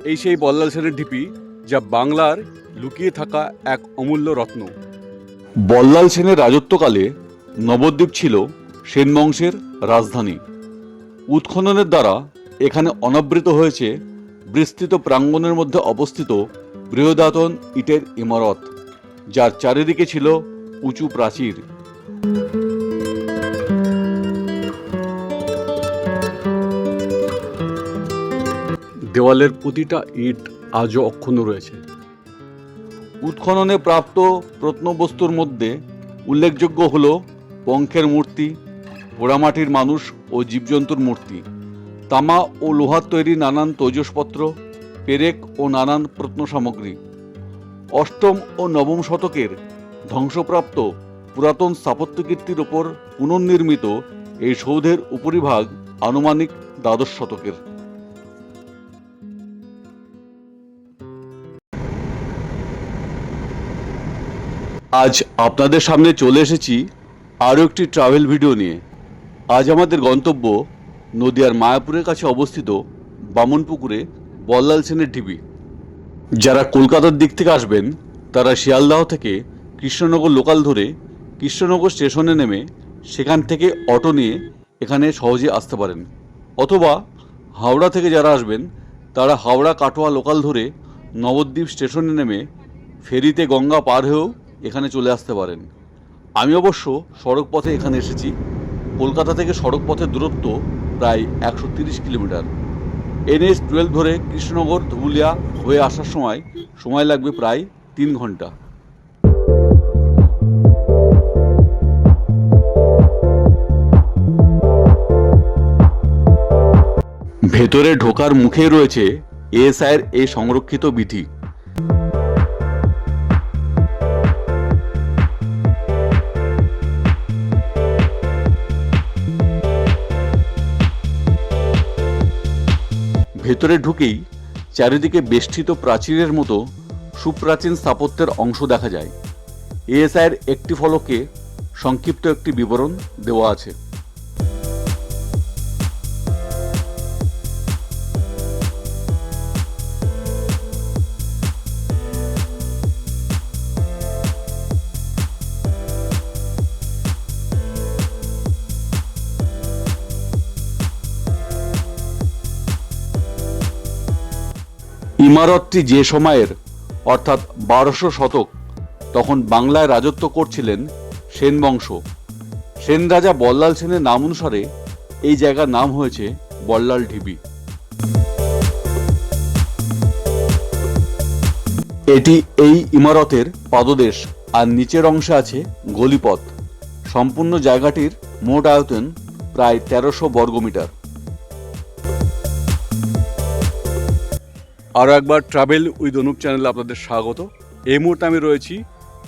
এই সেই বল্লাল সেনের ঢিপি, যা বাংলার লুকিয়ে থাকা এক অমূল্য রত্ন। বল্লাল সেনের রাজত্বকালে নবদ্বীপ ছিল সেন বংশের রাজধানী। উৎখননের দ্বারা এখানে অনাবৃত হয়েছে বিস্তৃত প্রাঙ্গণের মধ্যে অবস্থিত বৃহদায়তন ইটের ইমারত, যার চারিদিকে ছিল উঁচু প্রাচীর। দেওয়ালের প্রতিটা ইট আজও অক্ষুণ্ণ রয়েছে। উৎখননে প্রাপ্ত প্রত্নবস্তুর মধ্যে উল্লেখযোগ্য হল পঙ্খের মূর্তি, পোড়ামাটির মানুষ ও জীবজন্তুর মূর্তি, তামা ও লোহার তৈরি নানান তৈজসপত্র, পেরেক ও নানান প্রত্ন সামগ্রী। অষ্টম ও নবম শতকের ধ্বংসপ্রাপ্ত পুরাতন স্থাপত্যকীর্তির ওপর পুনর্নির্মিত এই সৌধের উপরিভাগ আনুমানিক দ্বাদশ শতকের। আজ আপনাদের সামনে চলে এসেছি আরও একটি ট্রাভেল ভিডিও নিয়ে। আজ আমাদের গন্তব্য নদিয়ার মায়াপুরের কাছে অবস্থিত বামনপুকুরে বল্লাল সেনের ঢিপি। যারা কলকাতার দিক থেকে আসবেন তারা শিয়ালদাহ থেকে কৃষ্ণনগর লোকাল ধরে কৃষ্ণনগর স্টেশনে নেমে সেখান থেকে অটো নিয়ে এখানে সহজে আসতে পারেন, অথবা হাওড়া থেকে যারা আসবেন তারা হাওড়া কাটোয়া লোকাল ধরে নবদ্বীপ স্টেশনে নেমে ফেরিতে গঙ্গা পার হয়েও এখানে চলে আসতে পারেন। আমি অবশ্য সড়ক পথে এখানে এসেছি। কলকাতা থেকে সড়ক পথের দূরত্ব প্রায় 130 কিলোমিটার। NH-12 ধরে কৃষ্ণনগর ধুবুলিয়া হয়ে আসার সময় লাগবে প্রায় 3 ঘন্টা। ভেতরে ঢোকার মুখে রয়েছে ASI-এর এই সংরক্ষিত বিধি। ভেতরে ঢুকেই চারিদিকে বেষ্টিত প্রাচীরের মতো সুপ্রাচীন স্থাপত্যের অংশ দেখা যায়। ASI-এর একটি ফলকে সংক্ষিপ্ত একটি বিবরণ দেওয়া আছে। ইমারতটি যে সময়ের অর্থাৎ 1200 শতক, তখন বাংলায় রাজত্ব করছিলেন সেন বংশ। সেন রাজা বল্লাল সেনের নাম অনুসারে এই জায়গার নাম হয়েছে বল্লাল ঢিপি। এটি এই ইমারতের পাদদেশ, আর নিচের অংশে আছে গলিপথ। সম্পূর্ণ জায়গাটির মোট আয়তন প্রায় 1300 বর্গমিটার। আরও একবার ট্রাভেল উইথ অনুপ চ্যানেলে আপনাদের স্বাগত। এই মুহূর্তে আমি রয়েছি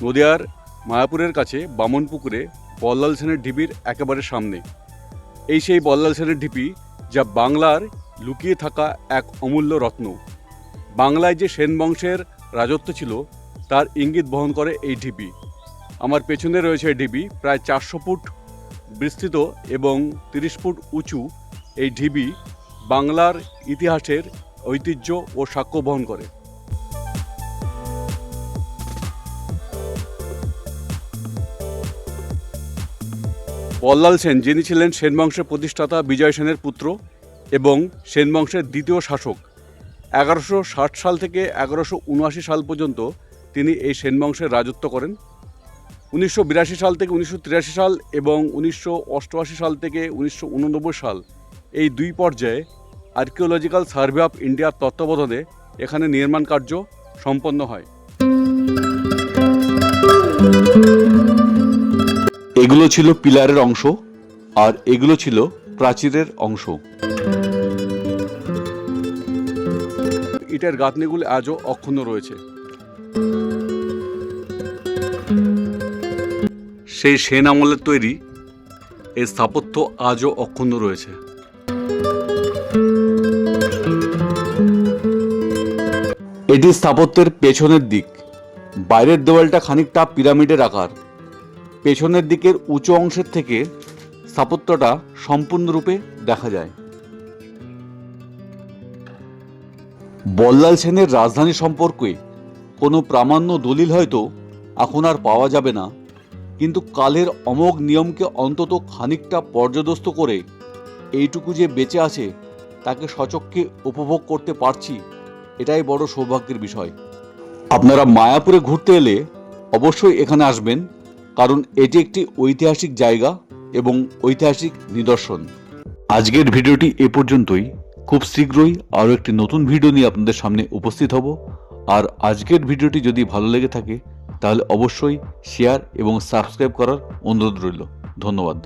নদিয়ার মায়াপুরের কাছে বামনপুকুরে বল্লাল সেনের ঢিপির একেবারে সামনে। এই সেই বল্লাল সেনের ঢিপি, যা বাংলার লুকিয়ে থাকা এক অমূল্য রত্ন। বাংলায় যে সেন বংশের রাজত্ব ছিল তার ইঙ্গিত বহন করে এই ঢিপি। আমার পেছনে রয়েছে এই ঢিপি, প্রায় 400 ফুট বিস্তৃত এবং 30 ফুট উঁচু। এই ঢিপি বাংলার ইতিহাসের ঐতিহ্য ও সাক্ষ্য বহন করে। বল্লাল সেন, যিনি ছিলেন সেন বংশের প্রতিষ্ঠাতা বিজয় সেনের পুত্র এবং সেন বংশের দ্বিতীয় শাসক, 1160 সাল থেকে 1179 সাল পর্যন্ত তিনি এই সেন বংশের রাজত্ব করেন। 1982 সাল থেকে 1983 সাল এবং 1988 সাল থেকে 1989 সাল, এই দুই পর্যায়ে আর্কিওলজিক্যাল সার্ভে অফ ইন্ডিয়ার তত্ত্বাবধানে এখানে নির্মাণ কার্য সম্পন্ন হয়। এগুলো ছিল পিলারের অংশ, আর এগুলো ছিল প্রাচীরের অংশ। ইটের গাঁথনিগুলি আজও অক্ষুণ্ণ রয়েছে। সেই সেন আমলের তৈরি এই স্থাপত্য আজও অক্ষুণ্ণ রয়েছে। এটি স্থাপত্যের পেছনের দিক। বাইরের দেওয়ালটা খানিকটা পিরামিডের আকার। পেছনের দিকের উঁচু অংশের থেকে স্থাপত্যটা সম্পূর্ণরূপে দেখা যায়। বল্লাল সেনের রাজধানী সম্পর্কে কোনো প্রামাণ্য দলিল হয়তো এখন আর পাওয়া যাবে না, কিন্তু কালের অমোঘ নিয়মকে অন্তত খানিকটা পর্যদস্ত করে এইটুকু যে বেঁচে আছে তাকে সচক্ষে উপভোগ করতে পারছি, এটাই বড় সৌভাগ্যের বিষয়। আপনারা মায়াপুরে ঘুরতে এলে অবশ্যই এখানে আসবেন, কারণ এটি একটি ঐতিহাসিক জায়গা এবং ঐতিহাসিক নিদর্শন। আজকের ভিডিওটি এ পর্যন্তই। খুব শীঘ্রই আরও একটি নতুন ভিডিও নিয়ে আপনাদের সামনে উপস্থিত হব। আর আজকের ভিডিওটি যদি ভালো লেগে থাকে তাহলে অবশ্যই শেয়ার এবং সাবস্ক্রাইব করার অনুরোধ রইল। ধন্যবাদ।